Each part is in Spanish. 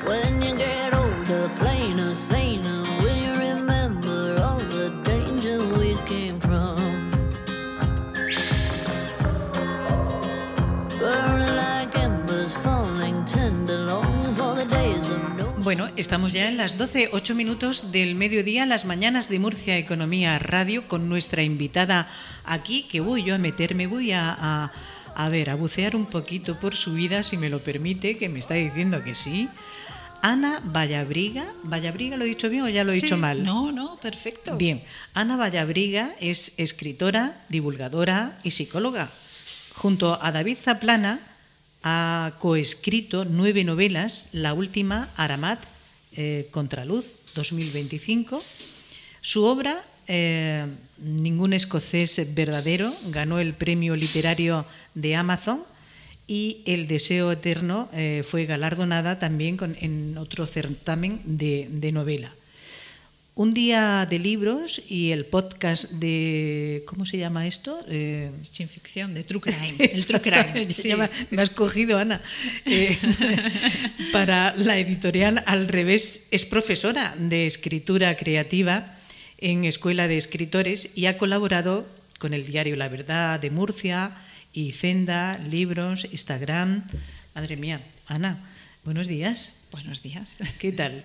When you get older, plainer, saner, will you remember all the danger we came from? Burning like embers, falling tender, longing for the days of no. Bueno, estamos ya en las 12, 8 minutos del mediodía, las mañanas de Murcia Economía Radio, con nuestra invitada aquí, que voy yo a meterme, voy a bucear un poquito por su vida, si me lo permite, que me está diciendo que sí. Ana Vallabriga. ¿Vallabriga lo he dicho bien o ya lo he dicho mal? No, perfecto. Bien, Ana Vallabriga es escritora, divulgadora y psicóloga. Junto a David Zaplana ha coescrito 9 novelas, la última, Aramat, Contraluz, 2025. Su obra, Ningún escocés verdadero, ganó el premio literario de Amazon, y El deseo eterno fue galardonada también en otro certamen de novela. Un día de libros y el podcast de... ¿Cómo se llama esto? Sin ficción, de True Crime. El True Crime. Sí. Me has cogido, Ana. Para la editorial Al Revés. Es profesora de escritura creativa en Escuela de Escritores y ha colaborado con el diario La Verdad de Murcia y Zenda, Libros, Instagram. Madre mía, Ana, buenos días. Buenos días. ¿Qué tal?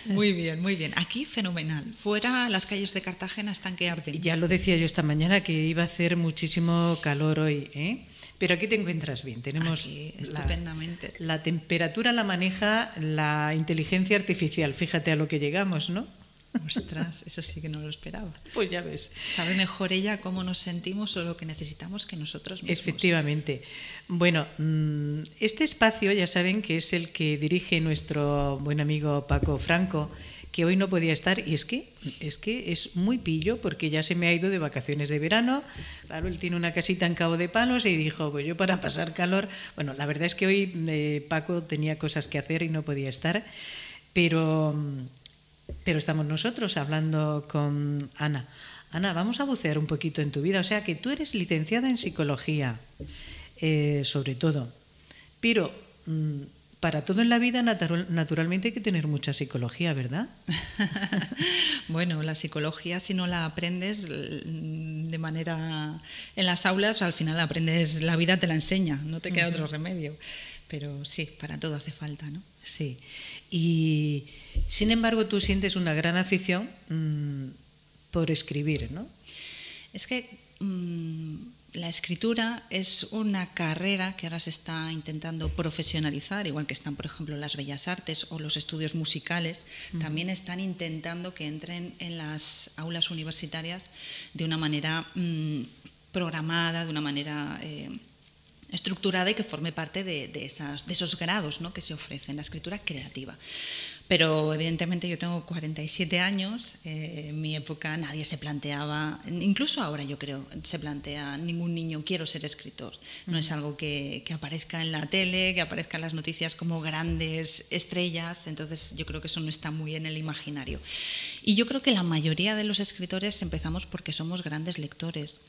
Muy bien, muy bien. Aquí fenomenal. Fuera las calles de Cartagena están que arden. Ya lo decía yo esta mañana que iba a hacer muchísimo calor hoy, ¿eh? Pero aquí te encuentras bien. Tenemos aquí, estupendamente. La temperatura la maneja la inteligencia artificial. Fíjate a lo que llegamos, ¿no? Ostras, eso sí que no lo esperaba. Pues ya ves. Sabe mejor ella cómo nos sentimos o lo que necesitamos que nosotros mismos. Efectivamente. Bueno, este espacio ya saben que es el que dirige nuestro buen amigo Paco Franco, que hoy no podía estar, y es que es muy pillo porque ya se me ha ido de vacaciones de verano. Claro, él tiene una casita en Cabo de Palos y dijo, pues yo para pasar calor... Bueno, la verdad es que hoy Paco tenía cosas que hacer y no podía estar, pero estamos nosotros hablando con Ana. Ana, vamos a bucear un poquito en tu vida. O sea, que tú eres licenciada en psicología, sobre todo. Pero para todo en la vida, naturalmente, hay que tener mucha psicología, ¿verdad? Bueno, la psicología, si no la aprendes de manera en las aulas, al final aprendes, la vida te la enseña, no te queda otro remedio. Pero sí, para todo hace falta, ¿no? Sí. Y sin embargo, tú sientes una gran afición por escribir, ¿no? Es que la escritura es una carrera que ahora se está intentando profesionalizar, igual que están, por ejemplo, las bellas artes o los estudios musicales, también están intentando que entren en las aulas universitarias de una manera programada, de una manera estructurada y que forme parte de esos grados, ¿no?, que se ofrecen, la escritura creativa. Pero evidentemente yo tengo 47 años, en mi época nadie se planteaba, incluso ahora yo creo, se plantea, ningún niño quiero ser escritor. No es algo que aparezca en la tele, que aparezca en las noticias como grandes estrellas, entonces yo creo que eso no está muy en el imaginario. Y yo creo que la mayoría de los escritores empezamos porque somos grandes lectores,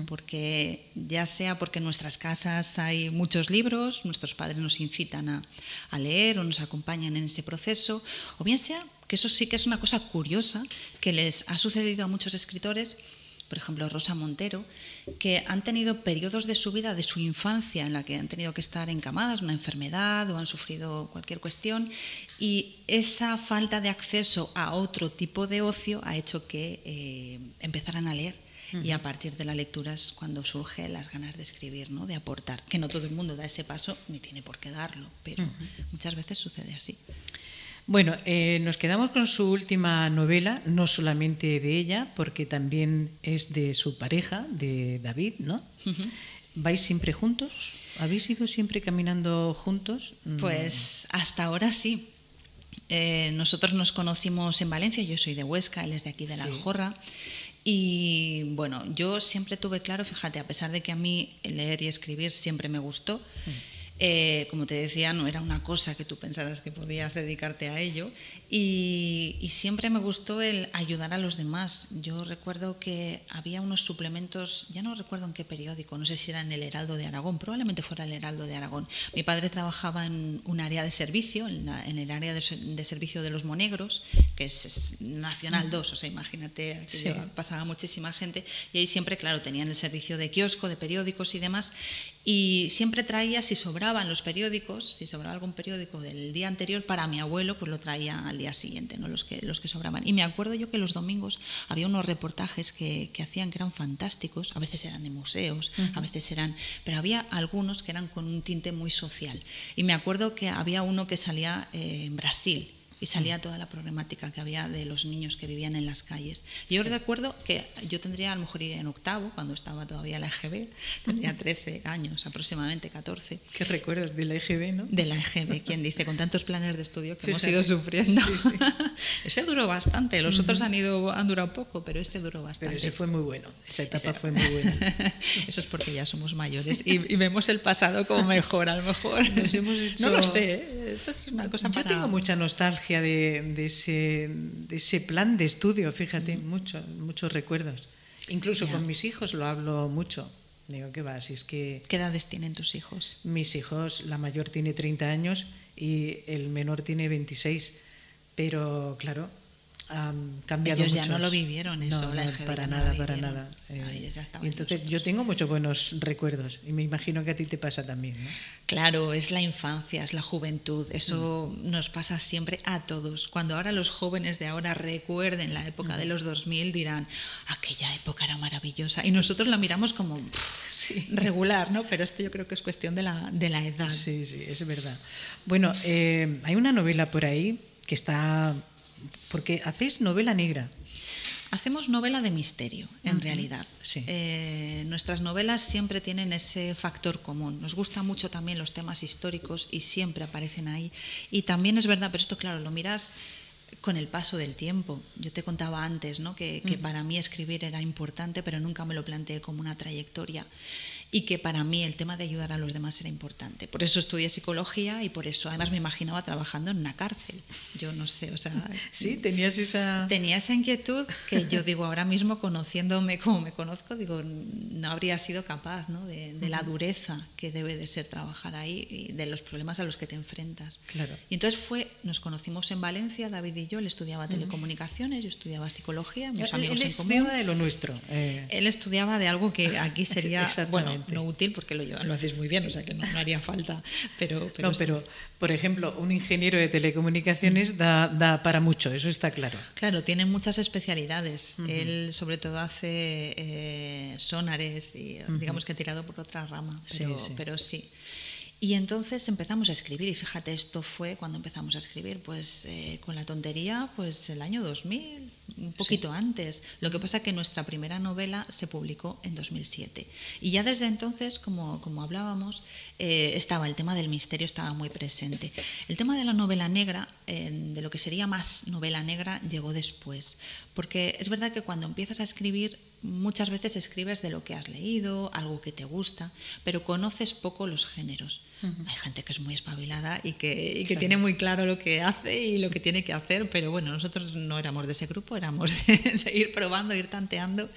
porque ya sea porque en nuestras casas hay muchos libros, nuestros padres nos incitan a leer o nos acompañan en ese proceso, o bien sea, que eso sí que es una cosa curiosa que les ha sucedido a muchos escritores, por ejemplo Rosa Montero, que han tenido periodos de su vida, de su infancia, en la que han tenido que estar encamadas, una enfermedad o han sufrido cualquier cuestión, y esa falta de acceso a otro tipo de ocio ha hecho que empezaran a leer. Y a partir de la lectura es cuando surgen las ganas de escribir, ¿no?, de aportar, que no todo el mundo da ese paso ni tiene por qué darlo, pero muchas veces sucede así. Bueno, nos quedamos con su última novela, no solamente de ella, porque también es de su pareja, de David, ¿no? ¿Vais siempre juntos? ¿Habéis ido siempre caminando juntos? Pues hasta ahora sí. Nosotros nos conocimos en Valencia, yo soy de Huesca, él es de aquí de La Aljorra. Y bueno, yo siempre tuve claro, fíjate, a pesar de que a mí leer y escribir siempre me gustó, como te decía, no era una cosa que tú pensaras que podías dedicarte a ello, y siempre me gustó el ayudar a los demás. Yo recuerdo que había unos suplementos, ya no recuerdo en qué periódico, no sé si era en el Heraldo de Aragón, probablemente fuera el Heraldo de Aragón. Mi padre trabajaba en un área de servicio, en el área de servicio de los monegros, que es Nacional 2, o sea, imagínate, aquí Sí. pasaba muchísima gente, y ahí siempre, claro, tenían el servicio de kiosco, de periódicos y demás, y siempre traía, si sobraban los periódicos, si sobraba algún periódico del día anterior, para mi abuelo, pues lo traía al día siguiente, ¿no? los que sobraban. Y me acuerdo yo que los domingos había unos reportajes que hacían que eran fantásticos, a veces eran de museos, a veces eran, pero había algunos que eran con un tinte muy social. Y me acuerdo que había uno que salía en Brasil, y salía toda la problemática que había de los niños que vivían en las calles. Yo recuerdo que yo tendría a lo mejor ir en octavo, cuando estaba todavía la EGB, tendría 13 años, aproximadamente 14. ¿Qué recuerdos de la EGB, no? De la EGB, quien dice, con tantos planes de estudio que hemos Fíjate. ido sufriendo. Sí, sí. Ese duró bastante, los otros han durado poco, pero este duró bastante. Pero ese fue muy bueno, esa etapa fue muy buena. Eso es porque ya somos mayores y vemos el pasado como mejor, a lo mejor. Nos hemos hecho- No lo sé, ¿eh? Eso es una cosa Yo para... tengo mucha nostalgia de ese plan de estudio, fíjate, muchos recuerdos. Incluso Ya. con mis hijos lo hablo mucho. Digo, ¿qué va? Si es que ¿Qué edades tienen tus hijos? mis hijos, la mayor tiene 30 años y el menor tiene 26. Pero claro, han cambiado Ellos ya muchos. no lo vivieron eso, No, la no, EGB para ya no nada, lo para vivieron. nada. Claro, ellos ya estaban Y entonces nosotros. yo tengo muchos buenos recuerdos y me imagino que a ti te pasa también, ¿no? Claro, es la infancia, es la juventud, eso nos pasa siempre a todos. Cuando ahora los jóvenes de ahora recuerden la época de los 2000 dirán, aquella época era maravillosa, y nosotros la miramos como regular, ¿no? Pero esto yo creo que es cuestión de la edad. Sí, sí, es verdad. Bueno, hay una novela por ahí que está... Porque hacéis novela negra. Hacemos novela de misterio, en realidad. sí. Nuestras novelas siempre tienen ese factor común. Nos gustan mucho también los temas históricos y siempre aparecen ahí. Y también es verdad, pero esto claro, lo miras con el paso del tiempo. Yo te contaba antes, ¿no? que para mí escribir era importante, pero nunca me lo planteé como una trayectoria. Y que para mí el tema de ayudar a los demás era importante. Por eso estudié psicología y por eso además me imaginaba trabajando en una cárcel. Yo no sé, o sea... Sí, tenías esa... Tenía esa inquietud que yo digo, ahora mismo conociéndome como me conozco, digo, no habría sido capaz, ¿no? de la dureza que debe de ser trabajar ahí y de los problemas a los que te enfrentas. Claro. Y entonces nos conocimos en Valencia, David y yo, él estudiaba telecomunicaciones, yo estudiaba psicología, mis amigos Él en común. estudiaba de lo nuestro. Él estudiaba de algo que aquí sería, Exactamente. bueno, no útil porque lo hacéis muy bien, o sea que no haría falta, pero No, sí. pero, por ejemplo, un ingeniero de telecomunicaciones da para mucho, eso está claro. Claro, tiene muchas especialidades. Él sobre todo hace sonares y digamos que ha tirado por otra rama, pero sí. Y entonces empezamos a escribir y fíjate, esto fue cuando empezamos a escribir, pues con la tontería, pues el año 2000, un poquito antes. Lo que pasa que nuestra primera novela se publicó en 2007 y ya desde entonces, como hablábamos, estaba el tema del misterio, estaba muy presente. El tema de la novela negra, de lo que sería más novela negra, llegó después, porque es verdad que cuando empiezas a escribir muchas veces escribes de lo que has leído, algo que te gusta, pero conoces poco los géneros. Hay gente que es muy espabilada y que Claro. tiene muy claro lo que hace y lo que tiene que hacer, pero bueno, nosotros no éramos de ese grupo, éramos de ir probando, ir tanteando.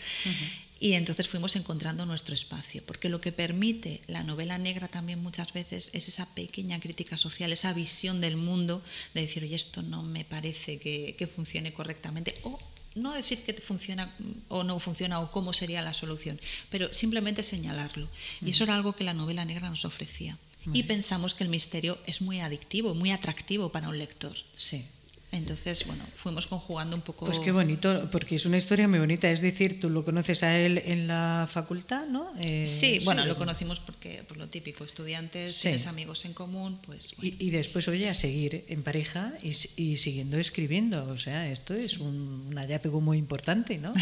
Y entonces fuimos encontrando nuestro espacio, porque lo que permite la novela negra también muchas veces es esa pequeña crítica social, esa visión del mundo de decir, oye, esto no me parece que funcione correctamente, o no decir que funciona o no funciona o cómo sería la solución, pero simplemente señalarlo. Y eso era algo que la novela negra nos ofrecía. Y pensamos que el misterio es muy adictivo, muy atractivo para un lector. Sí. Entonces, bueno, fuimos conjugando un poco... Pues qué bonito, porque es una historia muy bonita. Es decir, tú lo conoces a él en la facultad, ¿no? Sí, bueno, lo conocimos porque por lo típico, estudiantes, Sí. tienes amigos en común, pues bueno. Y después, oye, a seguir en pareja y siguiendo escribiendo. O sea, esto es un hallazgo muy importante, ¿no?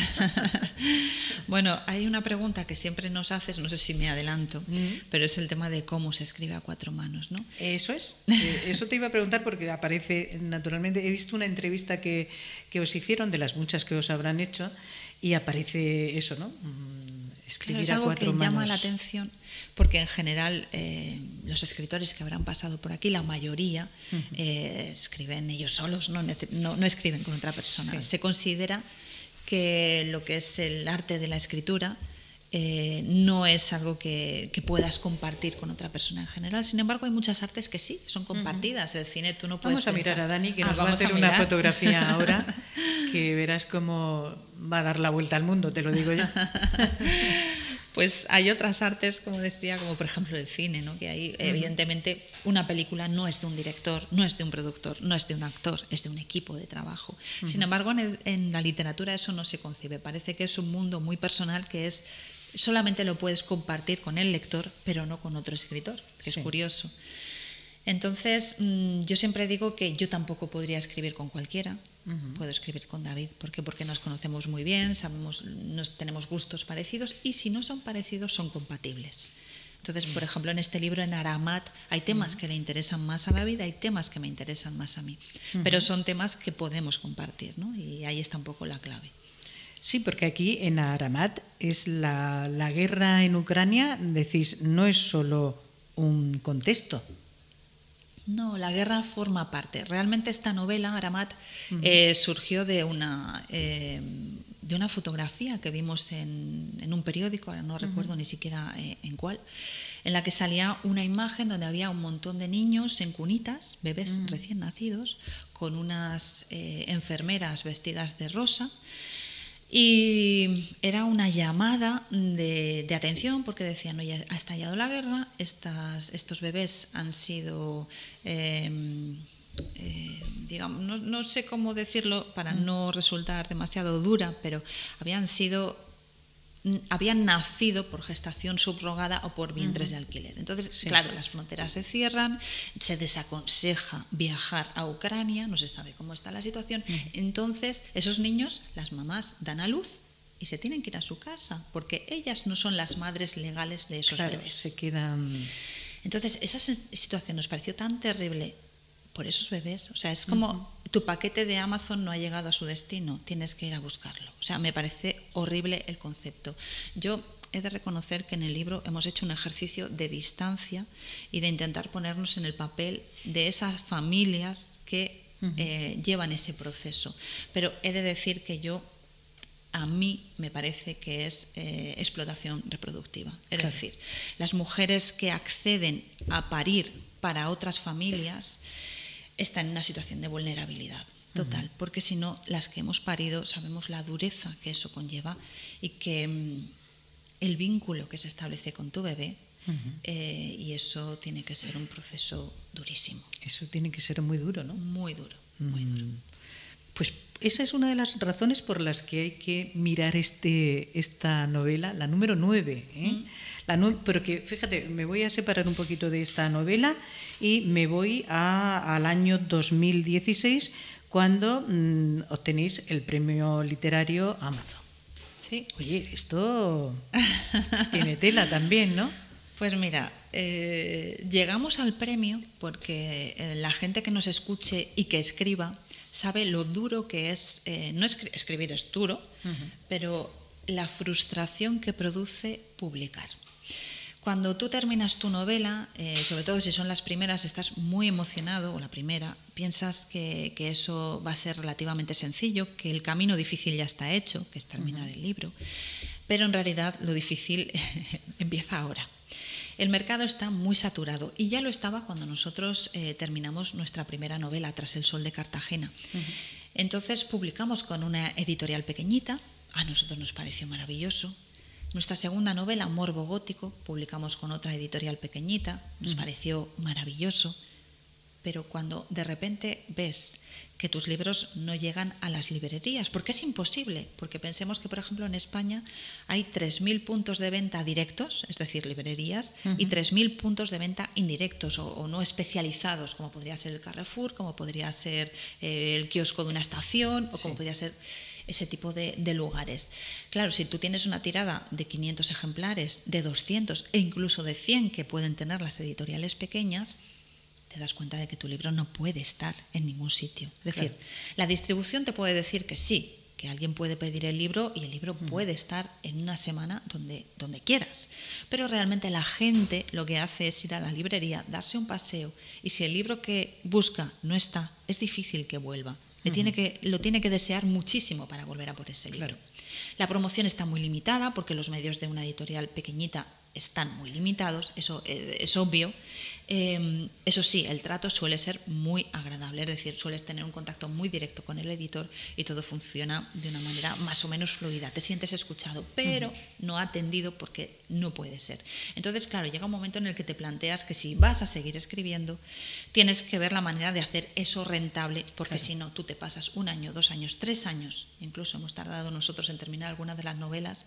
Bueno, hay una pregunta que siempre nos haces, no sé si me adelanto, pero es el tema de cómo se escribe a cuatro manos, ¿no? Eso es. Eso te iba a preguntar porque aparece naturalmente. He visto una entrevista que os hicieron, de las muchas que os habrán hecho, y aparece eso, ¿no? Escribir claro, es algo a que cuatro llama manos. la atención, porque en general los escritores que habrán pasado por aquí, la mayoría escriben ellos solos, no escriben con otra persona. Sí. Se considera que lo que es el arte de la escritura no es algo que puedas compartir con otra persona en general. Sin embargo, hay muchas artes que sí, son compartidas. El cine tú no puedes Vamos a mirar pensar, a Dani, que nos va a vamos hacer una mirar. fotografía ahora, que verás cómo va a dar la vuelta al mundo, te lo digo yo. Pues hay otras artes, como decía, como por ejemplo el cine, ¿no? Que ahí evidentemente una película no es de un director, no es de un productor, no es de un actor, es de un equipo de trabajo. Sin embargo, en la literatura eso no se concibe. Parece que es un mundo muy personal que solamente lo puedes compartir con el lector, pero no con otro escritor, que Sí. es curioso. Entonces, yo siempre digo que yo tampoco podría escribir con cualquiera. Puedo escribir con David. ¿Por qué? Porque nos conocemos muy bien, tenemos gustos parecidos y si no son parecidos, son compatibles. Entonces, por ejemplo, en este libro, en Aramat, hay temas que le interesan más a David, hay temas que me interesan más a mí. Pero son temas que podemos compartir, ¿no? Y ahí está un poco la clave. Sí, porque aquí en Aramat es la guerra en Ucrania, decís, no es solo un contexto. No, la guerra forma parte. Realmente esta novela, Aramat, surgió de una fotografía que vimos en un periódico, ahora no recuerdo ni siquiera en cuál, en la que salía una imagen donde había un montón de niños en cunitas, bebés recién nacidos, con unas enfermeras vestidas de rosa. Y era una llamada de atención porque decían, oye, ha estallado la guerra, estos bebés han sido, digamos, no sé cómo decirlo para no resultar demasiado dura, pero habían nacido por gestación subrogada o por vientres de alquiler. Entonces, Sí. claro, las fronteras se cierran, se desaconseja viajar a Ucrania, no se sabe cómo está la situación. Entonces, esos niños, las mamás dan a luz y se tienen que ir a su casa, porque ellas no son las madres legales de esos Claro, bebés. se quedan... Entonces, esa situación nos pareció tan terrible por esos bebés. O sea, es como tu paquete de Amazon no ha llegado a su destino, tienes que ir a buscarlo. O sea, me parece horrible el concepto. Yo he de reconocer que en el libro hemos hecho un ejercicio de distancia y de intentar ponernos en el papel de esas familias que llevan ese proceso. Pero he de decir que a mí me parece que es explotación reproductiva. Es decir, las mujeres que acceden a parir para otras familias están en una situación de vulnerabilidad total, porque si no, las que hemos parido sabemos la dureza que eso conlleva y que el vínculo que se establece con tu bebé, y eso tiene que ser un proceso durísimo. Eso tiene que ser muy duro, ¿no? Muy duro, muy duro. Pues esa es una de las razones por las que hay que mirar esta novela, la número 9. Pero que, fíjate, me voy a separar un poquito de esta novela y me voy al año 2016, cuando obtenéis el premio literario Amazon. Sí. Oye, esto tiene tela también, ¿no? Pues mira, llegamos al premio porque la gente que nos escuche y que escriba sabe lo duro que es, no escribir es duro, pero la frustración que produce publicar. Cuando tú terminas tu novela, sobre todo si son las primeras, estás muy emocionado, o la primera, piensas que eso va a ser relativamente sencillo, que el camino difícil ya está hecho, que es terminar el libro, pero en realidad lo difícil empieza ahora. El mercado está muy saturado y ya lo estaba cuando nosotros terminamos nuestra primera novela, Tras el sol de Cartagena. Entonces publicamos con una editorial pequeñita, a nosotros nos pareció maravilloso. Nuestra segunda novela, Morbo Gótico, publicamos con otra editorial pequeñita, nos pareció maravilloso. Pero cuando de repente ves que tus libros no llegan a las librerías, porque es imposible, porque pensemos que, por ejemplo, en España hay 3.000 puntos de venta directos, es decir, librerías, y 3.000 puntos de venta indirectos o no especializados, como podría ser el Carrefour, como podría ser el kiosco de una estación, o como podría ser ese tipo de lugares. Claro, si tú tienes una tirada de 500 ejemplares, de 200 e incluso de 100 que pueden tener las editoriales pequeñas, te das cuenta de que tu libro no puede estar en ningún sitio. Es decir, la distribución te puede decir que sí, que alguien puede pedir el libro y el libro puede estar en una semana donde quieras. Pero realmente la gente lo que hace es ir a la librería, darse un paseo, y si el libro que busca no está, es difícil que vuelva. Lo tiene que desear muchísimo para volver a por ese libro. Claro. La promoción está muy limitada porque los medios de una editorial pequeñita están muy limitados, eso es obvio. Eso sí, el trato suele ser muy agradable, es decir, sueles tener un contacto muy directo con el editor y todo funciona de una manera más o menos fluida. Te sientes escuchado, pero no atendido porque no puede ser. Entonces, claro, llega un momento en el que te planteas que si vas a seguir escribiendo, tienes que ver la manera de hacer eso rentable, porque si no, tú te pasas 1 año, 2 años, 3 años, incluso hemos tardado nosotros en terminar algunas de las novelas.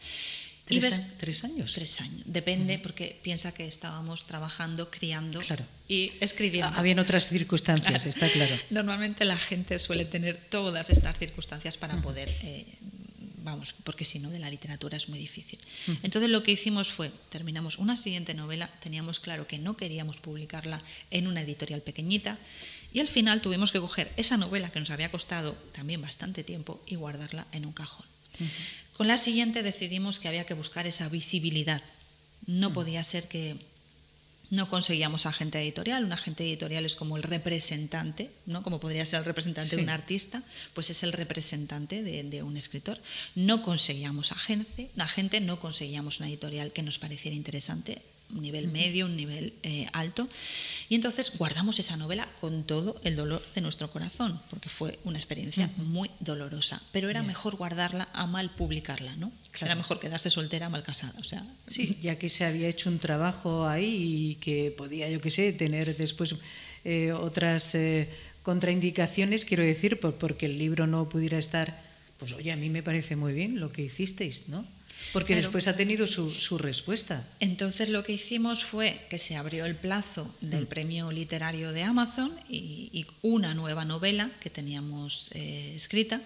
¿3 años? 3 años. Depende, porque piensa que estábamos trabajando, criando y escribiendo. Habían otras circunstancias, está claro. Normalmente la gente suele tener todas estas circunstancias para poder, porque si no, de la literatura es muy difícil. Entonces lo que hicimos fue, terminamos una siguiente novela, teníamos claro que no queríamos publicarla en una editorial pequeñita, y al final tuvimos que coger esa novela que nos había costado también bastante tiempo y guardarla en un cajón. Con la siguiente decidimos que había que buscar esa visibilidad. No podía ser que no conseguíamos agente editorial. Un agente editorial es como el representante, ¿no? Como podría ser el representante de un artista, pues es el representante de un escritor. No conseguíamos agente, no conseguíamos una editorial que nos pareciera interesante, un nivel medio, un nivel alto, y entonces guardamos esa novela con todo el dolor de nuestro corazón, porque fue una experiencia muy dolorosa, pero era mejor guardarla a mal publicarla, ¿no? Claro. Era mejor quedarse soltera a mal casada, o sea. Sí, ya que se había hecho un trabajo ahí y que podía, yo qué sé, tener después otras contraindicaciones, quiero decir, porque el libro no pudiera estar, pues oye, a mí me parece muy bien lo que hicisteis, ¿no? Porque después ha tenido su respuesta. Entonces lo que hicimos fue que se abrió el plazo del premio literario de Amazon y una nueva novela que teníamos escrita,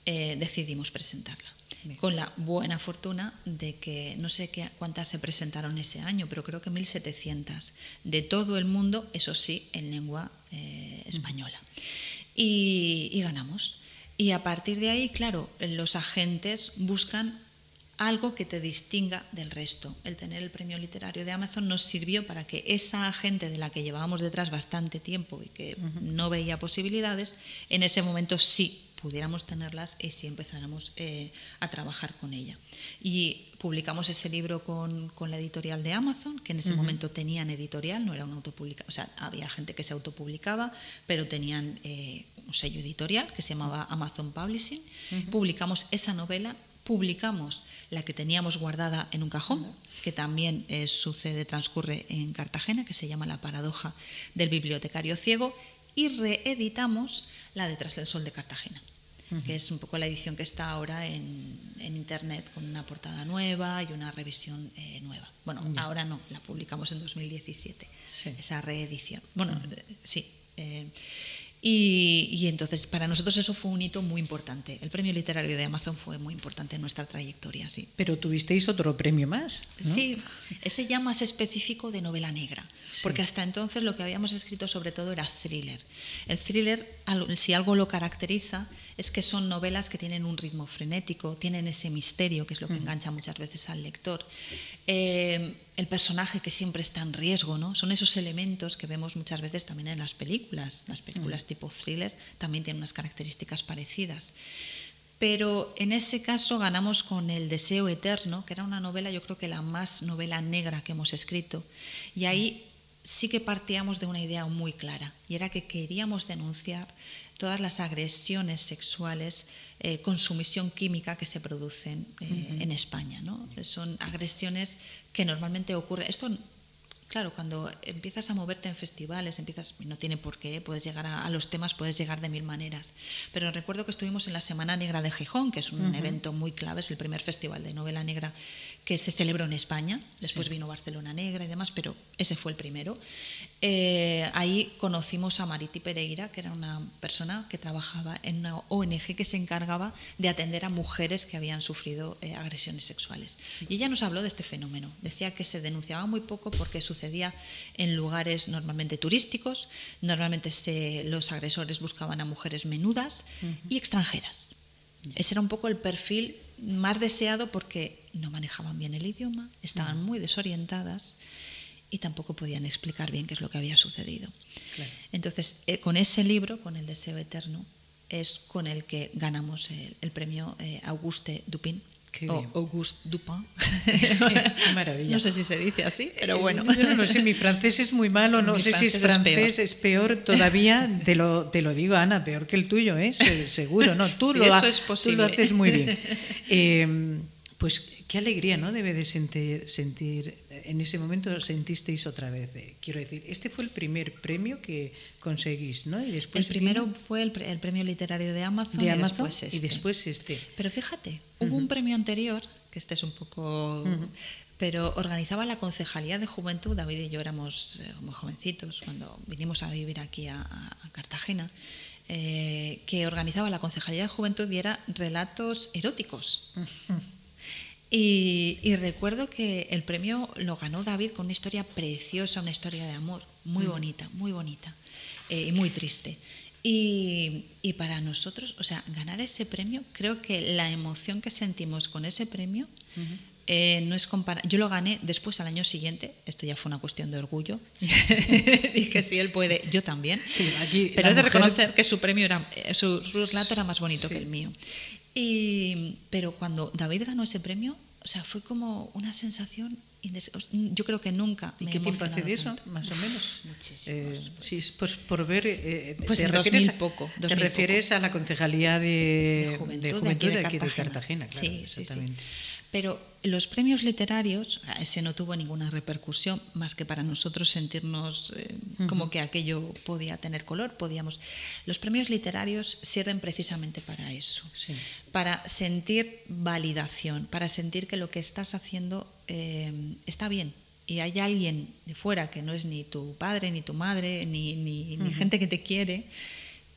decidimos presentarla. Bien. Con la buena fortuna de que no sé cuántas se presentaron ese año, pero creo que 1.700 de todo el mundo, eso sí, en lengua española. Y ganamos. Y a partir de ahí, claro, los agentes buscan algo que te distinga del resto. El tener el premio literario de Amazon nos sirvió para que esa gente de la que llevábamos detrás bastante tiempo y que no veía posibilidades, en ese momento sí pudiéramos tenerlas y sí empezáramos a trabajar con ella. Y publicamos ese libro con la editorial de Amazon, que en ese momento tenían editorial, no era una autopublicación, o sea, había gente que se autopublicaba, pero tenían un sello editorial que se llamaba Amazon Publishing. Publicamos esa novela, publicamos la que teníamos guardada en un cajón, que también transcurre en Cartagena, que se llama La paradoja del bibliotecario ciego, y reeditamos la de Tras el sol de Cartagena, que es un poco la edición que está ahora en internet, con una portada nueva y una revisión nueva. Bueno, ahora no, la publicamos en 2017, esa reedición. Bueno, sí. Y entonces para nosotros eso fue un hito muy importante. El premio literario de Amazon fue muy importante en nuestra trayectoria, sí. Pero tuvisteis otro premio más, ¿no? Sí, ese ya más específico de novela negra, porque hasta entonces lo que habíamos escrito sobre todo era thriller. El thriller, si algo lo caracteriza, es que son novelas que tienen un ritmo frenético, tienen ese misterio, que es lo que engancha muchas veces al lector. El personaje que siempre está en riesgo, ¿no? Son esos elementos que vemos muchas veces también en las películas. Las películas tipo thriller también tienen unas características parecidas. Pero en ese caso ganamos con El deseo eterno, que era una novela, yo creo que la más novela negra que hemos escrito. Y ahí sí que partíamos de una idea muy clara, y era que queríamos denunciar todas las agresiones sexuales con sumisión química que se producen en España, ¿no? Son agresiones que normalmente ocurren. Esto, claro, cuando empiezas a moverte en festivales, no tiene por qué, puedes llegar a los temas, puedes llegar de 1000 maneras. Pero recuerdo que estuvimos en la Semana Negra de Gijón, que es un evento muy clave, es el primer festival de novela negra que se celebró en España. Después vino Barcelona Negra y demás, pero ese fue el primero. Ahí conocimos a Mariti Pereira, que era una persona que trabajaba en una ONG que se encargaba de atender a mujeres que habían sufrido agresiones sexuales. Y ella nos habló de este fenómeno. Decía que se denunciaba muy poco porque sucedía en lugares normalmente turísticos. Normalmente los agresores buscaban a mujeres menudas y extranjeras. Ese era un poco el perfil más deseado porque no manejaban bien el idioma, estaban muy desorientadas y tampoco podían explicar bien qué es lo que había sucedido. Claro. Entonces, con ese libro, con El deseo eterno, es con el que ganamos el premio Auguste Dupin. O Auguste Dupin. Qué maravilla. No sé si se dice así, pero bueno. Yo no lo sé, mi francés es muy malo, no sé si es francés, es peor todavía, te lo digo, Ana, peor que el tuyo, ¿eh? Seguro, ¿no? Tú, sí, lo eso es posible. Tú lo haces muy bien. Pues qué alegría, ¿no? Debe de sentir, en ese momento sentisteis otra vez. Quiero decir, este fue el primer premio que conseguís, ¿no? Y después el primero fue el premio literario de Amazon, y después este. Pero fíjate, hubo un premio anterior, que este es un poco... pero organizaba la Concejalía de Juventud. David y yo éramos muy jovencitos cuando vinimos a vivir aquí a Cartagena, que organizaba la Concejalía de Juventud y era relatos eróticos. Y recuerdo que el premio lo ganó David con una historia preciosa, una historia de amor muy bonita y muy triste. Y para nosotros, o sea, ganar ese premio, creo que la emoción que sentimos con ese premio no es comparable. Yo lo gané después al año siguiente, esto ya fue una cuestión de orgullo. Sí. Dije, si él puede, yo también. Sí, pero he de reconocer que su relato era más bonito que el mío. Pero cuando David ganó ese premio, o sea, fue como una sensación, yo creo que nunca me he emocionado. ¿Y qué tiempo hace de eso, tanto. Más o menos? Muchísimos. Sí, pues por ver... pues en 2000 poco. Te refieres a la Concejalía de Juventud de aquí de Cartagena. Claro, sí, exactamente. Sí. Pero los premios literarios, ese no tuvo ninguna repercusión, más que para nosotros sentirnos como que aquello podía tener color, podíamos... Los premios literarios sirven precisamente para eso, sí. Para sentir validación, para sentir que lo que estás haciendo está bien. Y hay alguien de fuera que no es ni tu padre, ni tu madre, ni gente que te quiere,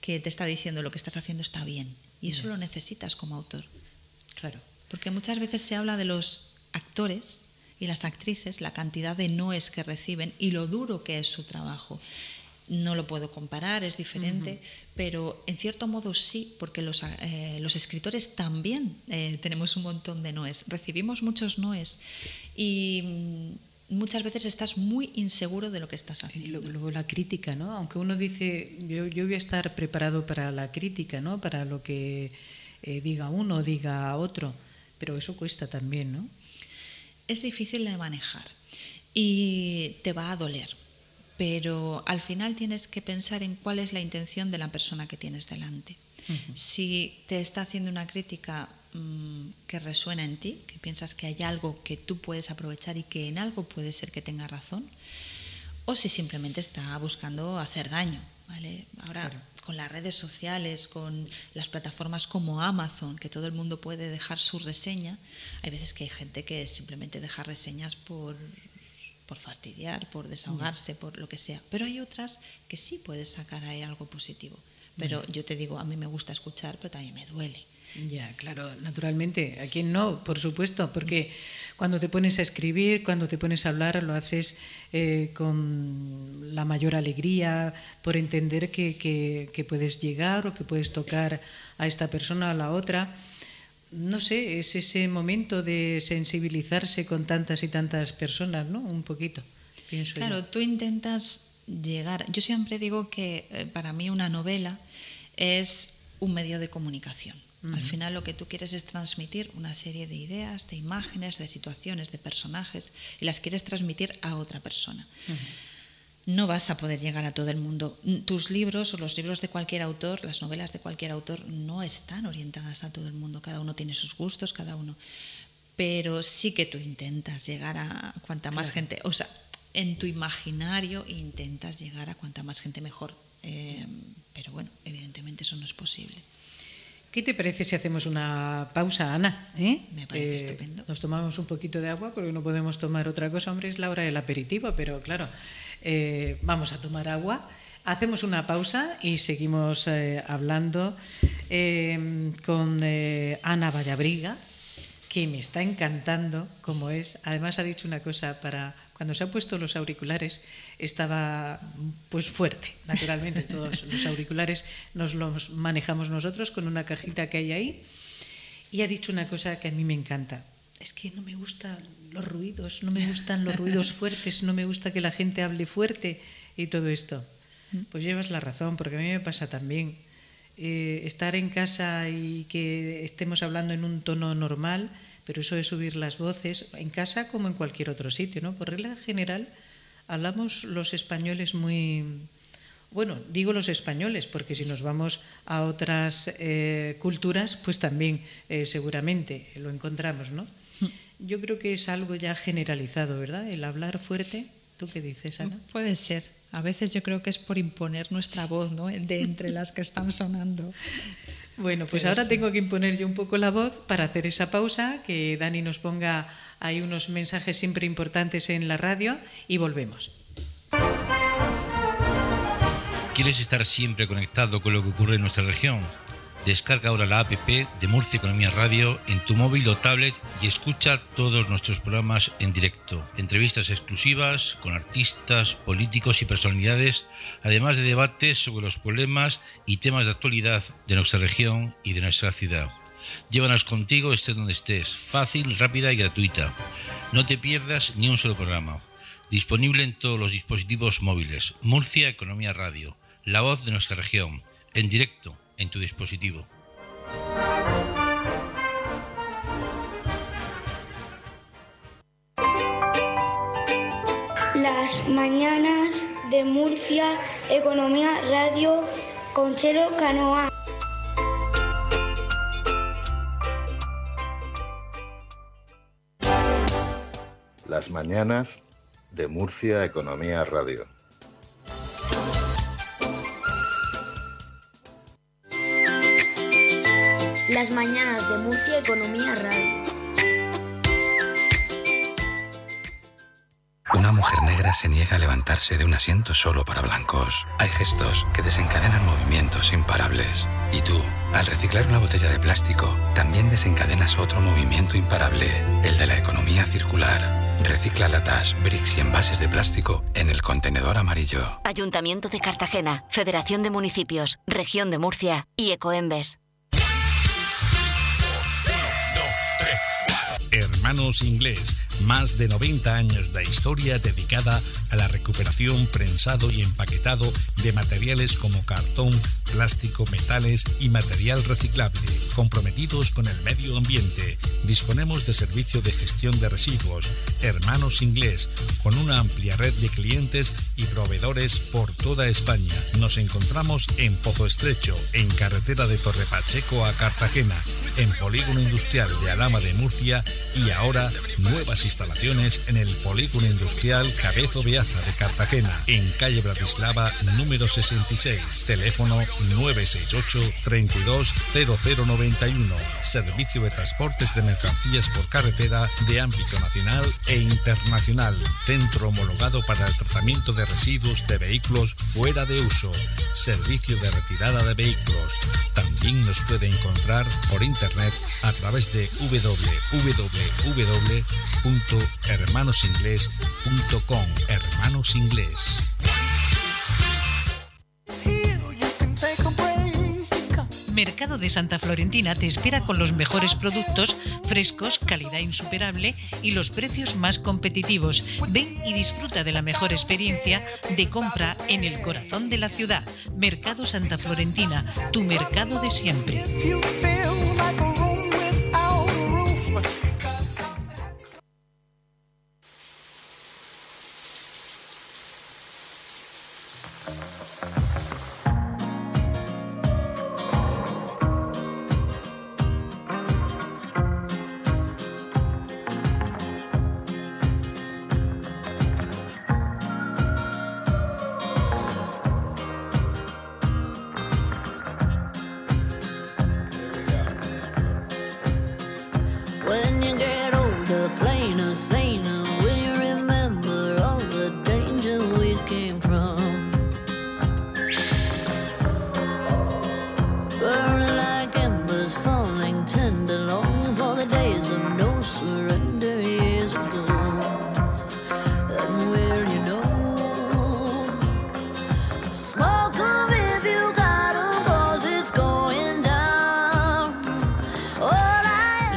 que te está diciendo lo que estás haciendo está bien. Y eso lo necesitas como autor. Claro. Porque muchas veces se habla de los actores y las actrices, la cantidad de noes que reciben y lo duro que es su trabajo. No lo puedo comparar, es diferente, pero en cierto modo sí, porque los escritores también tenemos un montón de noes. Recibimos muchos noes y muchas veces estás muy inseguro de lo que estás haciendo. Y luego la crítica, ¿no? Aunque uno dice, yo voy a estar preparado para la crítica, ¿no? Para lo que diga uno, diga otro. Pero eso cuesta también, ¿no? Es difícil de manejar y te va a doler, pero al final tienes que pensar en cuál es la intención de la persona que tienes delante. Si te está haciendo una crítica que resuena en ti, que piensas que hay algo que tú puedes aprovechar y que en algo puede ser que tenga razón, o si simplemente está buscando hacer daño, ¿vale? Ahora, claro, con las redes sociales, con las plataformas como Amazon, que todo el mundo puede dejar su reseña, hay veces que hay gente que simplemente deja reseñas por fastidiar, por desahogarse, por lo que sea. Pero hay otras que sí puedes sacar ahí algo positivo. Pero yo te digo, a mí me gusta escuchar, pero también me duele. Ya, claro, naturalmente. ¿A quién no? Por supuesto, porque cuando te pones a escribir, cuando te pones a hablar, lo haces con la mayor alegría, por entender que puedes llegar o que puedes tocar a esta persona o a la otra. No sé, es ese momento de sensibilizarse con tantas y tantas personas, ¿no? Un poquito, pienso yo. Claro, tú intentas llegar... Yo siempre digo que para mí una novela es un medio de comunicación. Al final lo que tú quieres es transmitir una serie de ideas, de imágenes, de situaciones, de personajes, y las quieres transmitir a otra persona. No vas a poder llegar a todo el mundo. Tus libros o los libros de cualquier autor, las novelas de cualquier autor, no están orientadas a todo el mundo. Cada uno tiene sus gustos, cada uno. Pero sí que tú intentas llegar a cuanta más gente. O sea, en tu imaginario intentas llegar a cuanta más gente mejor. Pero bueno, evidentemente eso no es posible. ¿Qué te parece si hacemos una pausa, Ana? Me parece estupendo. Nos tomamos un poquito de agua porque no podemos tomar otra cosa. Hombre, es la hora del aperitivo, pero claro, vamos a tomar agua. Hacemos una pausa y seguimos hablando con Ana Vallabriga, que me está encantando como es. Además ha dicho una cosa, cuando se ha puesto los auriculares estaba pues fuerte, naturalmente. Todos los auriculares nos los manejamos nosotros con una cajita que hay ahí Y ha dicho una cosa que a mí me encanta. Es que no me gustan los ruidos, no me gustan los ruidos fuertes, no me gusta que la gente hable fuerte y todo esto. Pues llevas la razón, porque a mí me pasa también. Estar en casa y que estemos hablando en un tono normal, pero eso de subir las voces, en casa como en cualquier otro sitio, ¿no? Por regla general, hablamos los españoles muy... Bueno, digo los españoles, porque si nos vamos a otras culturas, pues también seguramente lo encontramos, ¿no? Yo creo que es algo ya generalizado, ¿verdad? El hablar fuerte. ¿Tú qué dices, Ana? Puede ser. A veces yo creo que es por imponer nuestra voz, ¿no? De entre las que están sonando. Bueno, pues pero ahora sí. tengo que imponer yo un poco la voz para hacer esa pausa, que Dani nos ponga ahí unos mensajes siempre importantes en la radio y volvemos. ¿Quieres estar siempre conectado con lo que ocurre en nuestra región? Descarga ahora la app de Murcia Economía Radio en tu móvil o tablet y escucha todos nuestros programas en directo. Entrevistas exclusivas con artistas, políticos y personalidades, además de debates sobre los problemas y temas de actualidad de nuestra región y de nuestra ciudad. Llévanos contigo estés donde estés, fácil, rápida y gratuita. No te pierdas ni un solo programa. Disponible en todos los dispositivos móviles. Murcia Economía Radio, la voz de nuestra región, en directo en tu dispositivo. Las mañanas de Murcia Economía Radio con Chelo Canoa. Las mañanas de Murcia Economía Radio. Las mañanas de Murcia Economía Radio. Una mujer negra se niega a levantarse de un asiento solo para blancos. Hay gestos que desencadenan movimientos imparables. Y tú, al reciclar una botella de plástico, también desencadenas otro movimiento imparable, el de la economía circular. Recicla latas, bricks y envases de plástico en el contenedor amarillo. Ayuntamiento de Cartagena, Federación de Municipios, Región de Murcia y Ecoembes. Hermanos Inglés, más de 90 años de historia dedicada a la recuperación, prensado y empaquetado de materiales como cartón, plástico, metales y material reciclable, comprometidos con el medio ambiente. Disponemos de servicio de gestión de residuos. Hermanos Inglés, con una amplia red de clientes y proveedores por toda España. Nos encontramos en Pozo Estrecho, en carretera de Torrepacheco a Cartagena, en Polígono Industrial de Alhama de Murcia y ahora nuevas instalaciones en el Polígono Industrial Cabezo Beaza de Cartagena, en calle Bratislava número 66, teléfono 968 32 0091, servicio de transportes de mercancías por carretera de ámbito nacional e internacional, centro homologado para el tratamiento de residuos de vehículos fuera de uso, servicio de retirada de vehículos. También nos puede encontrar por internet a través de www.hermanosingles.com. Hermanos Inglés. Mercado de Santa Florentina te espera con los mejores productos, frescos, calidad insuperable y los precios más competitivos. Ven y disfruta de la mejor experiencia de compra en el corazón de la ciudad. Mercado Santa Florentina, tu mercado de siempre.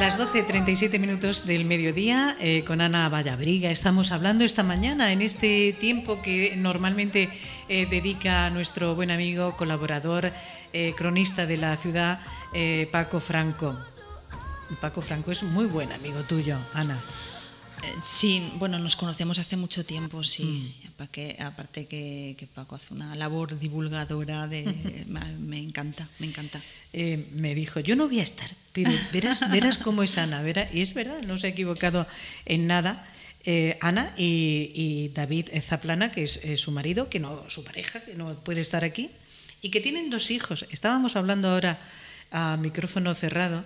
Las 12:37 minutos del mediodía, con Ana Vallabriga estamos hablando esta mañana en este tiempo que normalmente dedica a nuestro buen amigo, colaborador, cronista de la ciudad, Paco Franco. Paco Franco es muy buen amigo tuyo, Ana. Sí, bueno, nos conocemos hace mucho tiempo, sí. Aparte que Paco hace una labor divulgadora, me encanta. Me dijo, yo no voy a estar, pero verás cómo es Ana, verás. Y es verdad, no se ha equivocado en nada. Ana y David Zaplana, que es su marido, su pareja, que no puede estar aquí, y que tienen 2 hijos. Estábamos hablando ahora a micrófono cerrado.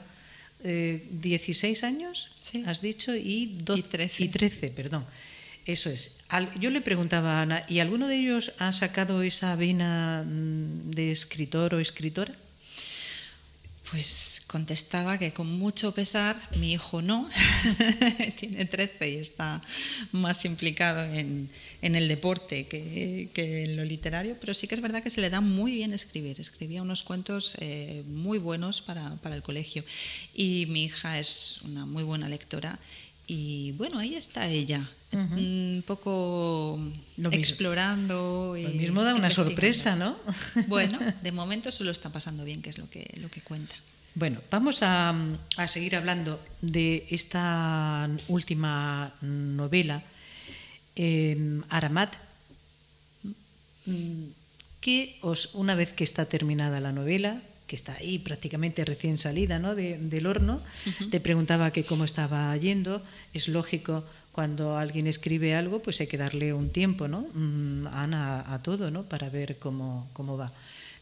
16 años, sí, has dicho, y 13, perdón. Eso es. Yo le preguntaba a Ana, ¿y alguno de ellos ha sacado esa vena de escritor o escritora? Pues contestaba que con mucho pesar, mi hijo no, tiene 13 y está más implicado en el deporte que en lo literario, pero sí que es verdad que se le da muy bien escribir. Escribía unos cuentos muy buenos para el colegio, y mi hija es una muy buena lectora. Y bueno, ahí está ella, un poco explorando. Lo mismo da una sorpresa, ¿no? Bueno, de momento se lo está pasando bien, que es lo que cuenta. Bueno, vamos a seguir hablando de esta última novela, Aramat, que una vez que está terminada la novela, que está ahí prácticamente recién salida, ¿no?, del horno, te preguntaba que cómo estaba yendo. Es lógico, cuando alguien escribe algo, pues hay que darle un tiempo, ¿no?, Ana, a todo, ¿no?, para ver cómo va.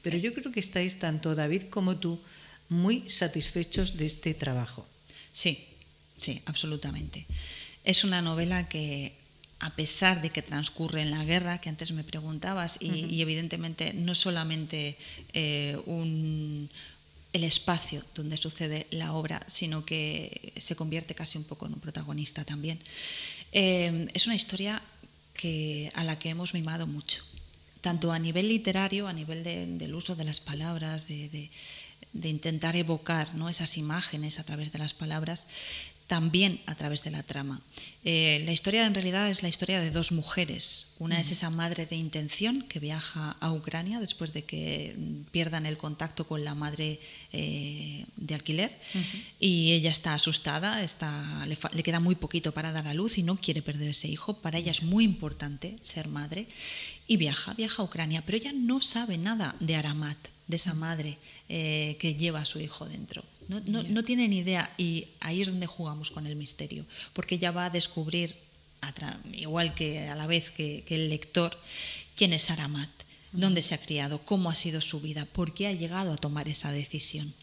Pero yo creo que estáis, tanto David como tú, muy satisfechos de este trabajo. Sí, absolutamente. Es una novela que, a pesar de que transcurre en la guerra, que antes me preguntabas, y evidentemente no solamente el espacio donde sucede la obra, sino que se convierte casi un poco en un protagonista también. Es una historia a la que hemos mimado mucho, tanto a nivel literario, a nivel del uso de las palabras, de intentar evocar, ¿no?, esas imágenes a través de las palabras, también a través de la trama. La historia en realidad es la historia de 2 mujeres. Una es esa madre de intención que viaja a Ucrania después de que pierdan el contacto con la madre de alquiler, y ella está asustada, le queda muy poquito para dar a luz y no quiere perder ese hijo. Para ella es muy importante ser madre y viaja a Ucrania, pero ella no sabe nada de Aramat, de esa madre que lleva a su hijo dentro. No tiene ni idea, y ahí es donde jugamos con el misterio, porque ella va a descubrir, igual que a la vez que el lector, quién es Aramat, dónde se ha criado, cómo ha sido su vida, por qué ha llegado a tomar esa decisión.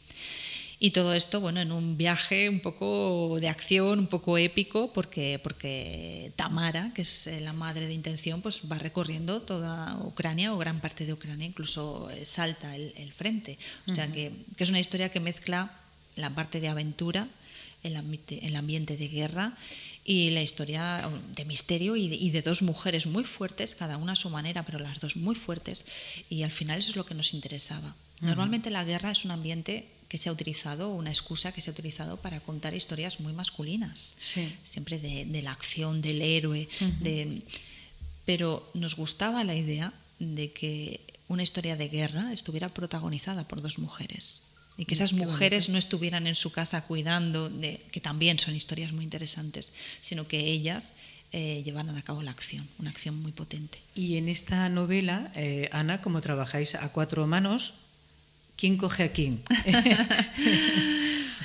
Y todo esto, bueno, en un viaje un poco de acción, un poco épico, porque Tamara, que es la madre de intención, pues va recorriendo toda Ucrania, o gran parte de Ucrania, incluso salta el frente. O sea que es una historia que mezcla la parte de aventura, el ambiente de guerra, y la historia de misterio y de 2 mujeres muy fuertes, cada una a su manera, pero las 2 muy fuertes, y al final eso es lo que nos interesaba. Normalmente la guerra es un ambiente que se ha utilizado, una excusa que se ha utilizado para contar historias muy masculinas, siempre de la acción, del héroe, pero nos gustaba la idea de que una historia de guerra estuviera protagonizada por 2 mujeres. Y que esas mujeres no estuvieran en su casa cuidando, que también son historias muy interesantes, sino que ellas llevaran a cabo la acción, una acción muy potente. Y en esta novela, Ana, como trabajáis a 4 manos, ¿quién coge a quién?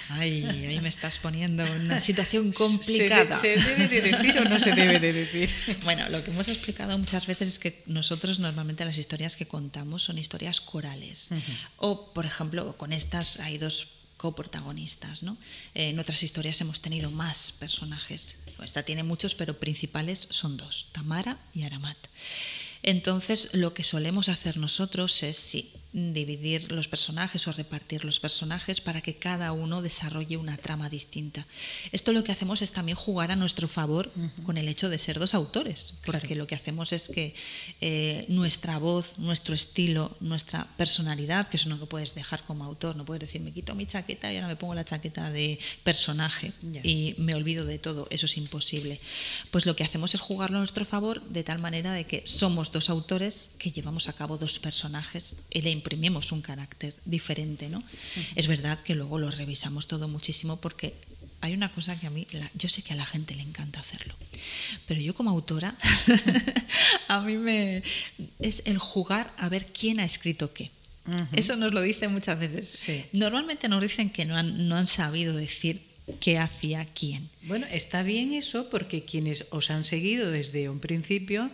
Ahí me estás poniendo en una situación complicada. ¿Se debe de decir o no se debe de decir? Bueno, lo que hemos explicado muchas veces es que nosotros normalmente las historias que contamos son historias corales. O, por ejemplo, con estas hay 2 coprotagonistas, ¿no? En otras historias hemos tenido más personajes. Esta tiene muchos, pero principales son 2, Tamara y Aramat. Entonces, lo que solemos hacer nosotros es, dividir los personajes o repartir los personajes para que cada uno desarrolle una trama distinta. Esto lo que hacemos es también jugar a nuestro favor con el hecho de ser dos autores, porque lo que hacemos es que nuestra voz, nuestro estilo, nuestra personalidad, que eso no lo puedes dejar como autor, no puedes decir me quito mi chaqueta y ahora me pongo la chaqueta de personaje y me olvido de todo, eso es imposible. Pues lo que hacemos es jugarlo a nuestro favor de tal manera de que somos dos autores que llevamos a cabo dos personajes y le imprimimos un carácter diferente, ¿no? Es verdad que luego lo revisamos todo muchísimo porque hay una cosa que a mí, yo sé que a la gente le encanta hacerlo, pero yo como autora, a mí es el jugar a ver quién ha escrito qué. Eso nos lo dicen muchas veces. Sí. Normalmente nos dicen que no han sabido decir qué hacía quién. Bueno, está bien eso porque quienes os han seguido desde un principio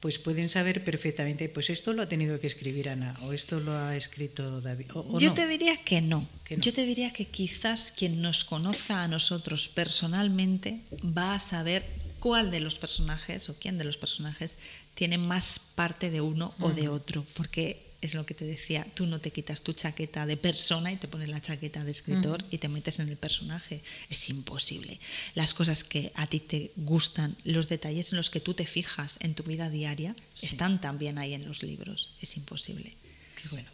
pues pueden saber perfectamente, pues esto lo ha tenido que escribir Ana o esto lo ha escrito David. Yo te diría que no. Yo te diría que quizás quien nos conozca a nosotros personalmente va a saber cuál de los personajes o quién de los personajes tiene más parte de uno o de otro, porque es lo que te decía, tú no te quitas tu chaqueta de persona y te pones la chaqueta de escritor y te metes en el personaje. Es imposible. Las cosas que a ti te gustan, los detalles en los que tú te fijas en tu vida diaria, están también ahí en los libros. Es imposible. Qué bueno.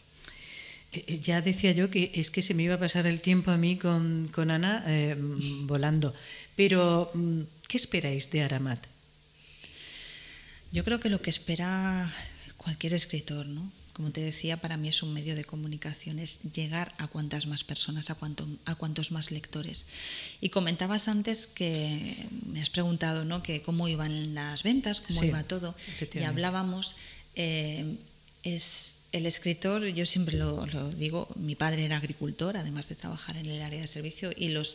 Ya decía yo que es que se me iba a pasar el tiempo a mí con Ana volando. Pero, ¿qué esperáis de Aramat? Yo creo que lo que espera cualquier escritor, ¿no? Como te decía, para mí es un medio de comunicación, es llegar a cuantas más personas, a cuantos más lectores. Y comentabas antes que me has preguntado, ¿no?, que cómo iban las ventas, cómo iba todo, y hablábamos, es el escritor, yo siempre lo digo, mi padre era agricultor, además de trabajar en el área de servicio, y los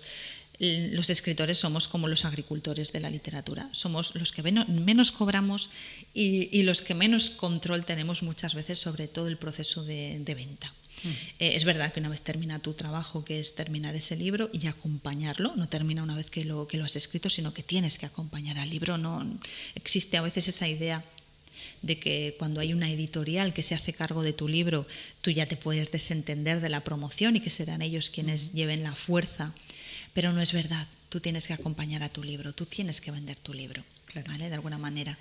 escritores somos como los agricultores de la literatura, somos los que menos cobramos y los que menos control tenemos muchas veces sobre todo el proceso de venta. Es verdad que una vez termina tu trabajo, que es terminar ese libro y acompañarlo, no termina una vez que lo has escrito, sino que tienes que acompañar al libro. No existe a veces esa idea de que cuando hay una editorial que se hace cargo de tu libro, tú ya te puedes desentender de la promoción y que serán ellos quienes lleven la fuerza. Pero no es verdad, tú tienes que acompañar a tu libro, tú tienes que vender tu libro, ¿vale? De alguna manera.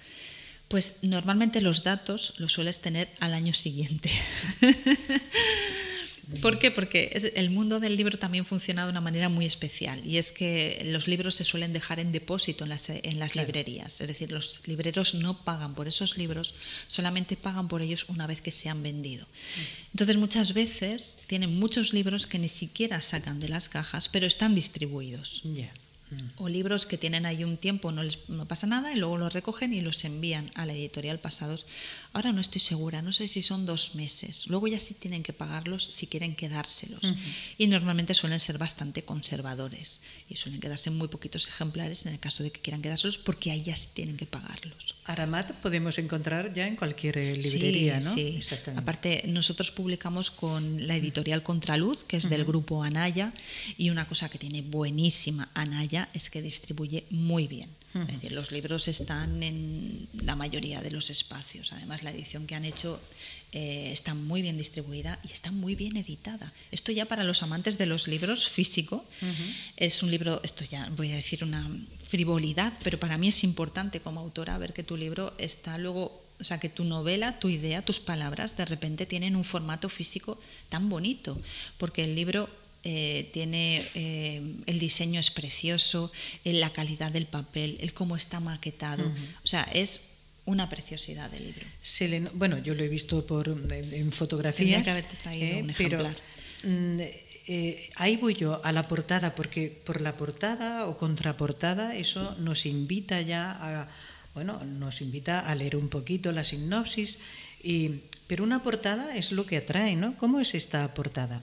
Pues normalmente los datos los sueles tener al año siguiente. ¿Por qué? Porque el mundo del libro también funciona de una manera muy especial, y es que los libros se suelen dejar en depósito en las librerías. Es decir, los libreros no pagan por esos libros, solamente pagan por ellos una vez que se han vendido. Entonces muchas veces tienen muchos libros que ni siquiera sacan de las cajas, pero están distribuidos. O libros que tienen ahí un tiempo, no pasa nada, y luego los recogen y los envían a la editorial pasados. Ahora no estoy segura, no sé si son 2 meses. Luego ya sí tienen que pagarlos si quieren quedárselos. Y normalmente suelen ser bastante conservadores y suelen quedarse muy poquitos ejemplares en el caso de que quieran quedárselos, porque ahí ya sí tienen que pagarlos. Aramat podemos encontrar ya en cualquier librería, ¿no? Sí, aparte nosotros publicamos con la editorial Contraluz, que es del grupo Anaya, y una cosa que tiene buenísima Anaya es que distribuye muy bien. Es decir, los libros están en la mayoría de los espacios. Además, la edición que han hecho está muy bien distribuida y está muy bien editada. Esto ya para los amantes de los libros físico es un libro, esto ya voy a decir una frivolidad, pero para mí es importante como autora ver que tu libro está luego, o sea, que tu novela, tu idea, tus palabras de repente tienen un formato físico tan bonito, porque el libro tiene el diseño es precioso, la calidad del papel, el cómo está maquetado, o sea, es una preciosidad del libro. Bueno, yo lo he visto en fotografías. Tendría que haberte traído un ejemplar. Ahí voy yo a la portada, porque por la portada o contraportada eso nos invita ya nos invita a leer un poquito la sinopsis, pero una portada es lo que atrae, ¿no? ¿Cómo es esta portada?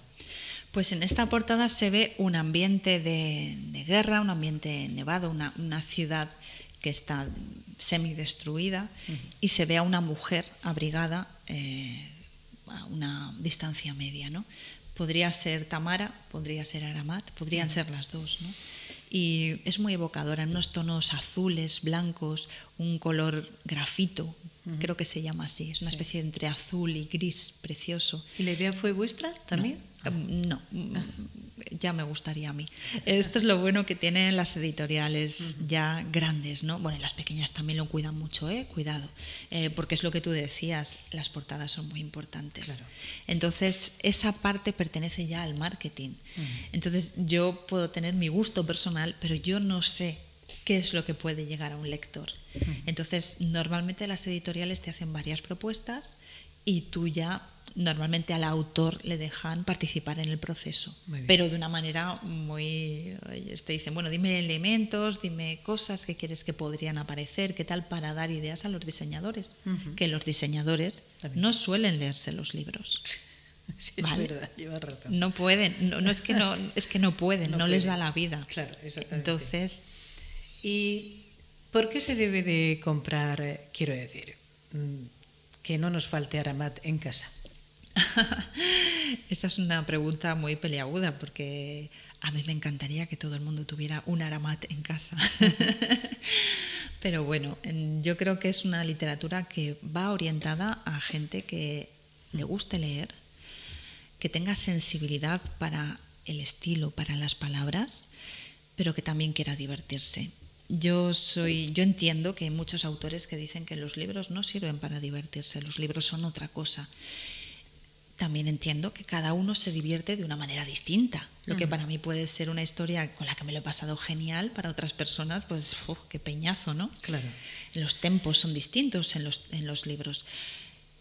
Pues en esta portada se ve un ambiente de guerra, un ambiente nevado, una ciudad que está semidestruida, y se ve a una mujer abrigada a una distancia media, ¿no? Podría ser Tamara, podría ser Aramat, podrían ser las dos, ¿no? y es muy evocadora, en unos tonos azules, blancos, un color grafito, creo que se llama así, es una especie entre azul y gris precioso. ¿Y la idea fue vuestra también? No, ya me gustaría a mí. Esto es lo bueno que tienen las editoriales ya grandes, ¿no? Bueno, y las pequeñas también lo cuidan mucho, cuidado, porque es lo que tú decías, las portadas son muy importantes. Claro. Entonces, esa parte pertenece ya al marketing. Entonces, yo puedo tener mi gusto personal, pero yo no sé qué es lo que puede llegar a un lector. Entonces, normalmente las editoriales te hacen varias propuestas y tú ya normalmente al autor le dejan participar en el proceso, pero de una manera muy... Te dicen, bueno, dime elementos, dime cosas que quieres que podrían aparecer, qué tal, para dar ideas a los diseñadores, que los diseñadores no suelen leerse los libros. Sí, ¿vale? Es verdad, lleva razón. No pueden, no es que no pueden, no les da la vida. Claro, exactamente. Entonces... ¿Y por qué se debe de comprar, quiero decir, que no nos falte Aramat en casa? Esa es una pregunta muy peliaguda, porque a mí me encantaría que todo el mundo tuviera un Aramat en casa. Pero bueno, yo creo que es una literatura que va orientada a gente que le guste leer, que tenga sensibilidad para el estilo, para las palabras, pero que también quiera divertirse. Yo entiendo que hay muchos autores que dicen que los libros no sirven para divertirse, los libros son otra cosa. También entiendo que cada uno se divierte de una manera distinta. Lo que para mí puede ser una historia con la que me lo he pasado genial, para otras personas, pues, qué peñazo, ¿no? Claro. Los tempos son distintos en los libros.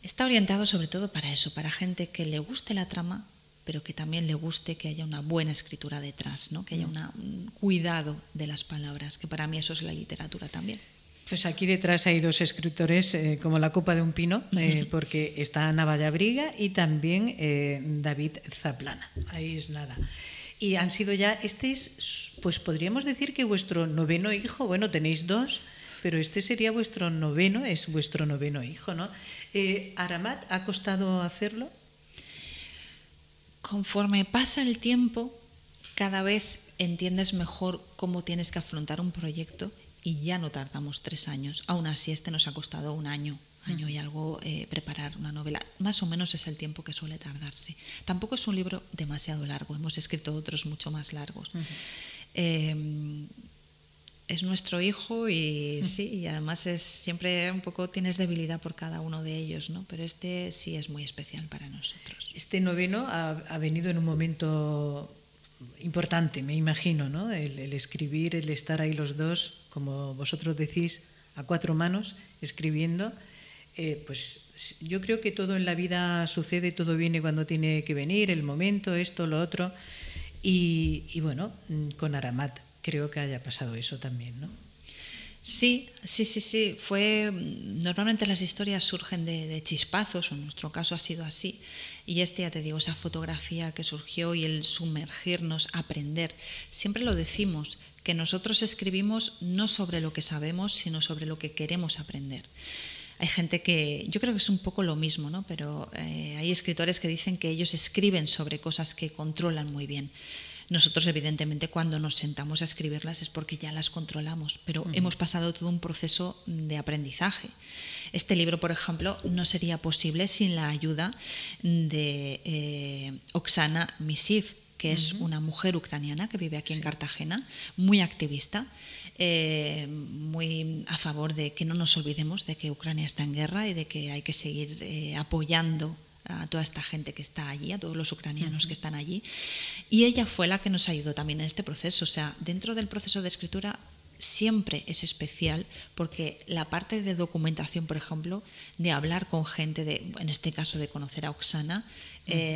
Está orientado sobre todo para eso, para gente que le guste la trama, pero que también le guste que haya una buena escritura detrás, ¿no? Que haya un cuidado de las palabras, que para mí eso es la literatura también. Pues aquí detrás hay dos escritores como la copa de un pino, porque está Ana Vallabriga y también David Zaplana. Ahí es nada. Y han sido ya, pues podríamos decir que vuestro noveno hijo, bueno, tenéis dos, pero este sería vuestro noveno, es vuestro noveno hijo, ¿no? ¿Aramat ha costado hacerlo? Conforme pasa el tiempo, cada vez entiendes mejor cómo tienes que afrontar un proyecto y ya no tardamos 3 años. Aún así, nos ha costado un año y algo preparar una novela. Más o menos es el tiempo que suele tardarse. Tampoco es un libro demasiado largo, hemos escrito otros mucho más largos. Es nuestro hijo y sí, y además siempre un poco tienes debilidad por cada uno de ellos, ¿no? Pero este sí es muy especial para nosotros. Este noveno ha venido en un momento importante, me imagino, ¿no? El escribir, el estar ahí los dos, como vosotros decís, a 4 manos, escribiendo. Pues yo creo que todo en la vida sucede, todo viene cuando tiene que venir, el momento, esto, lo otro. Y bueno, con Aramat creo que haya pasado eso también, ¿no? Sí. Normalmente las historias surgen de chispazos, o en nuestro caso ha sido así. Y ya te digo, esa fotografía que surgió y el sumergirnos, aprender. Siempre lo decimos, que nosotros escribimos no sobre lo que sabemos, sino sobre lo que queremos aprender. Hay gente que, yo creo que es un poco lo mismo, ¿no? Pero hay escritores que dicen que ellos escriben sobre cosas que controlan muy bien. Nosotros, evidentemente, cuando nos sentamos a escribirlas es porque ya las controlamos, pero hemos pasado todo un proceso de aprendizaje. Este libro, por ejemplo, no sería posible sin la ayuda de Oksana Misiv, que es una mujer ucraniana que vive aquí en Cartagena, muy activista, muy a favor de que no nos olvidemos de que Ucrania está en guerra y de que hay que seguir apoyando a toda esta gente que está allí, a todos los ucranianos que están allí. Y ella fue la que nos ayudó también en este proceso. O sea, dentro del proceso de escritura siempre es especial porque la parte de documentación, por ejemplo, de hablar con gente, en este caso de conocer a Oksana,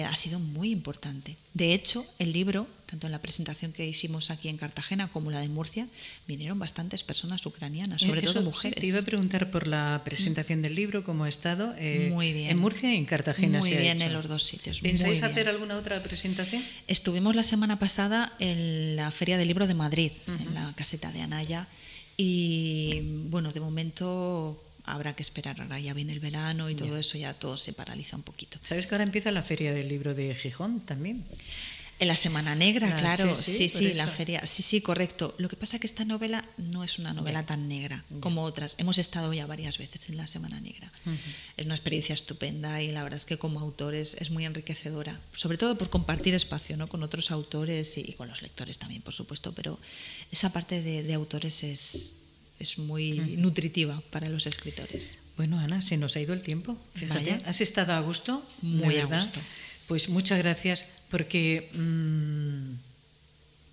ha sido muy importante. De hecho, el libro, tanto en la presentación que hicimos aquí en Cartagena como la de Murcia, vinieron bastantes personas ucranianas, sobre todo mujeres. Te iba a preguntar por la presentación del libro, cómo ha estado. Muy bien. En Murcia y en Cartagena. Muy bien en los dos sitios. ¿Pensáis hacer alguna otra presentación? Estuvimos la semana pasada en la Feria del Libro de Madrid, en la caseta de Anaya, y bueno, de momento habrá que esperar, ahora ya viene el verano y todo eso, ya todo se paraliza un poquito. ¿Sabes que ahora empieza la Feria del Libro de Gijón también? En la Semana Negra, claro, sí, la eso. feria, sí, correcto. Lo que pasa es que esta novela no es una novela tan negra como otras. Hemos estado ya varias veces en la Semana Negra. Es una experiencia estupenda y la verdad es que como autor es muy enriquecedora, sobre todo por compartir espacio, ¿no?, con otros autores y con los lectores también, por supuesto, pero esa parte de autores es muy nutritiva para los escritores. Bueno, Ana, se nos ha ido el tiempo. Fíjate, Vaya. ¿has estado a gusto? Muy ¿De a verdad? gusto. Pues muchas gracias, porque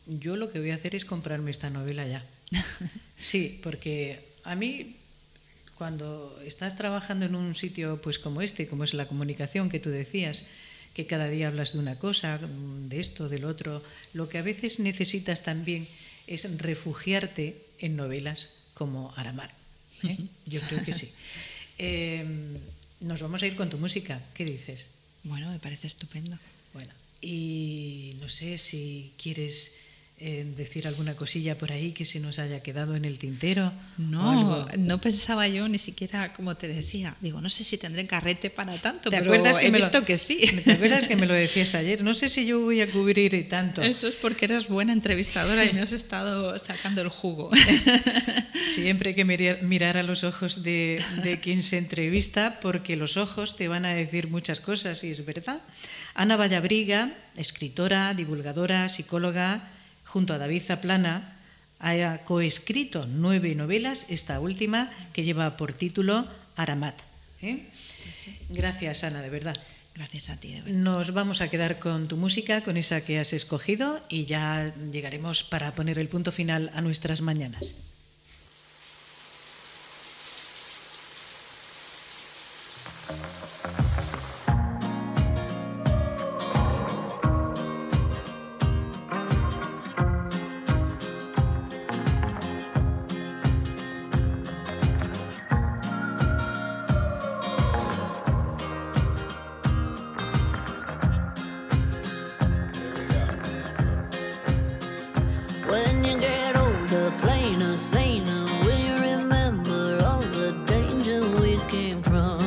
yo lo que voy a hacer es comprarme esta novela ya. Sí, porque a mí, cuando estás trabajando en un sitio pues como este, como es la comunicación que tú decías, que cada día hablas de una cosa, de esto, del otro, lo que a veces necesitas también es refugiarte en novelas como Aramar. Yo creo que sí. Nos vamos a ir con tu música, ¿qué dices? Bueno, me parece estupendo. Bueno, y no sé si quieres decir alguna cosilla por ahí que se nos haya quedado en el tintero. No pensaba yo ni siquiera, como te decía, digo, no sé si tendré carrete para tanto, ¿Te pero acuerdas que he visto que sí. ¿Te acuerdas que me lo decías ayer? No sé si yo voy a cubrir tanto. Eso es porque eres buena entrevistadora y me has estado sacando el jugo. Siempre hay que mirar a los ojos de quien se entrevista, porque los ojos te van a decir muchas cosas, y es verdad. Ana Vallabriga, escritora, divulgadora, psicóloga, junto a David Zaplana, ha coescrito 9 novelas, esta última que lleva por título Aramat. Gracias, Ana, de verdad. Gracias a ti, de verdad. Nos vamos a quedar con tu música, con esa que has escogido, y ya llegaremos para poner el punto final a nuestras mañanas. When you get older, plainer, saner, will you remember all the danger we came from?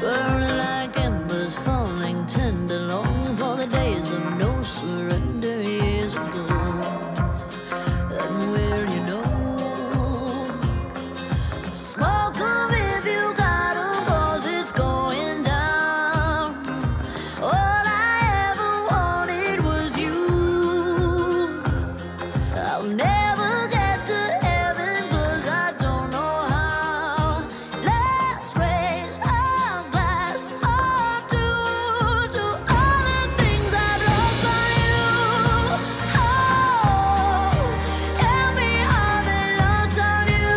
Burning like embers, falling tender, longing for the days of no surrender years ago. And will you know? So smoke 'em if you got 'em, 'cause it's going down. All I ever wanted was you. I'll never get to heaven 'cause I don't know how. Let's raise our glass to all the things I've lost on you. Oh, tell me how they lost on you.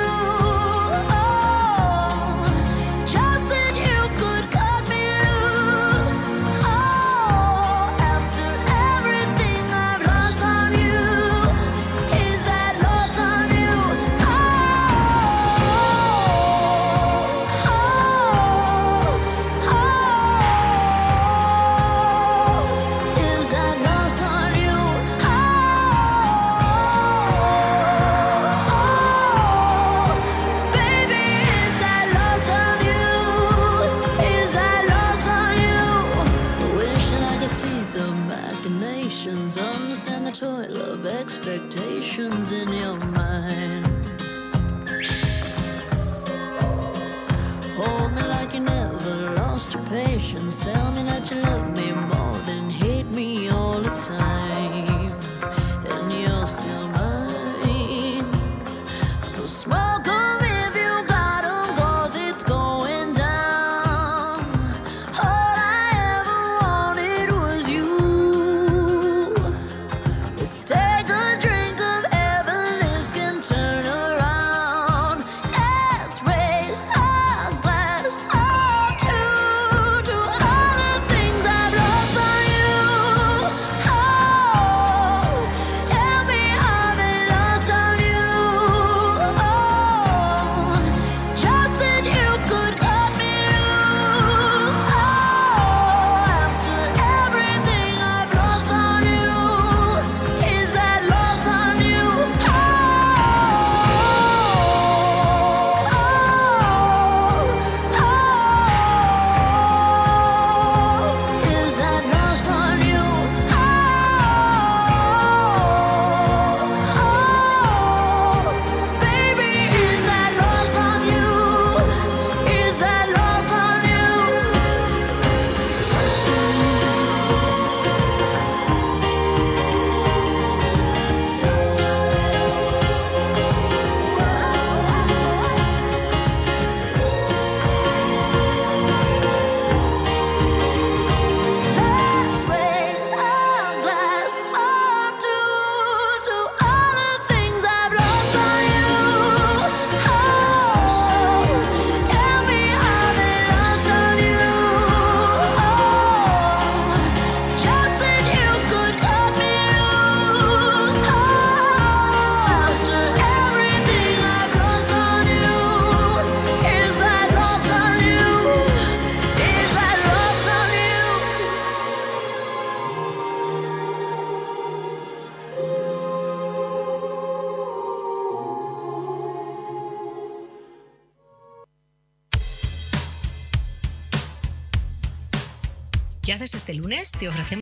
Oh, just that you could cut me loose. Oh, after everything I've lost on you, is that lost on you? Oh, is that lost on you? Baby, is that lost on you? Is that lost on you? Wishing I could see the machinations, understand the toil of expectations in your mind. Hold me like you never lost your patience. Tell me that you love me more than hate me all the time. And you're still mine. So smoke 'em if you got 'em, 'cause it's going down. All I ever wanted was you. Let's take a drink of heaven, this can turn around. Let's raise our glass to all the things I've ¿Qué haces este lunes? Te ofrecemos